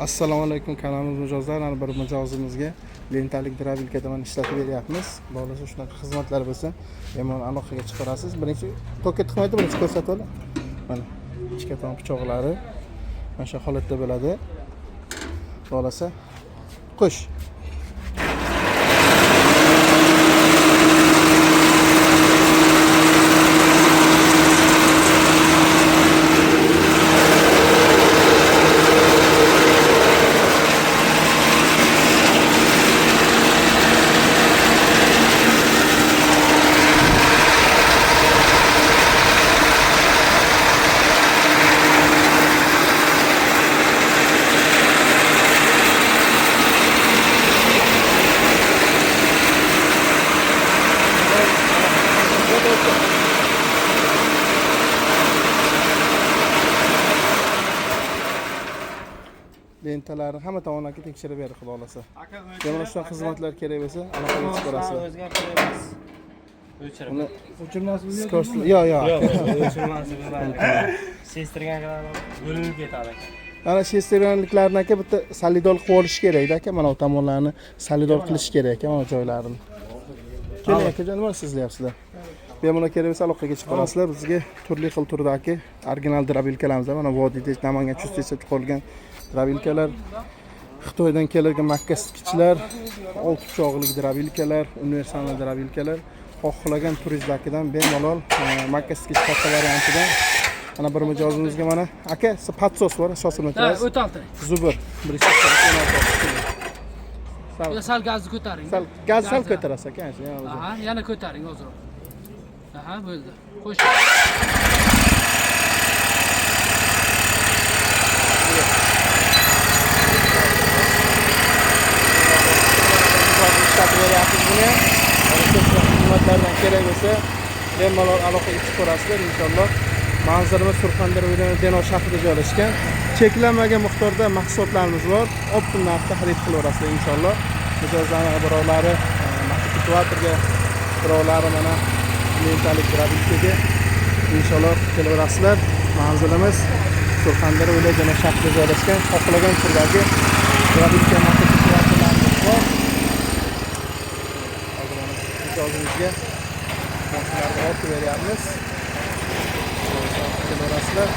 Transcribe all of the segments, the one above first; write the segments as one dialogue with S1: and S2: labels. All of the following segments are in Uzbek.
S1: Assalomu alaykum, kanalimiz mijozlar. Bir mijozimizga lentalik drabilkadan ishlatib beryapmiz. Bo'lmasa shunaqa xizmatlar bo'lsa, bemalol aloqaga chiqarasiz. Birinchi toket qilmaydi, birinchi ko'rsatib oling. Mana ichki tomon pichoqlari mana shu holatda bo'ladi. Bo'lmasa qo'sh. Lentalarni hamma tomonlarga tekshirib beradi, xudo xolasa. Bemalol shu xizmatlar kerak bo'lsa, aloqaga chiqarasiz.
S2: O'zgartiramiz. O'chirib.
S1: O'chirmasmi? Yo'q.
S2: O'chirmasmi? Sestirgan bo'linib ketadi aka.
S1: Mana sestirganliklarni aka bitta solidol qilib olish kerak aka. Mana bu tomonlarni solidol qilish kerak aka, mana joylarini. Keling akajon, nima sizlayapsizlar? Bemalol kerak bo'lsa aloqaga chiqarasizlar. Bizga turli xil turdagi original drabilkalarimiz bor. Mana vodiyda Namangan chustida qolgan drabilkalar, Xitoydan kelgan makkaskichlar, olti pichoqli drabilkalar, universal drabilkalar, xohlagan turistlardan bemalol makkaskich katta variantidan mana bir mijozimizga mana aka patsos bor, shosini o'tasiz.
S3: O'taltiring.
S1: Zubir 1
S3: Sal gazni ko'taring.
S1: Sal ko'tarasiz aka.
S3: Aha, yana ko'taring ozroq. Aha, bo'ldi. Qo'sh. Xizmatlardan kerak bo'lsa, bemalol aloqaga chiqarasizlar inshaalloh. Manzilimiz Surxondaryo Denov shahrida joylashgan. Cheklanmagan miqdorda mahsulotlarimiz bor. Optim narxda xarid qilaverasizlar inshaalloh. Mijozlarning birovlari motivatorga, birovlari mana lentalik drabilkaga inshaalloh kelaverasizlar. Manzilimiz Surxondaryo Denov shahrida joylashgan. Xohlagan turdagi drabilka motivatorlarimiz bor. Mijozimizga narxlarni ortib beryapmiz. Kelaverasizlar.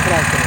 S3: Traktor.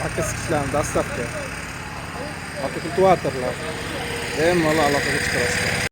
S3: Makkaskichlarni dastlabki motokultivatorlar bemalol aloqaga chiqarasizlar.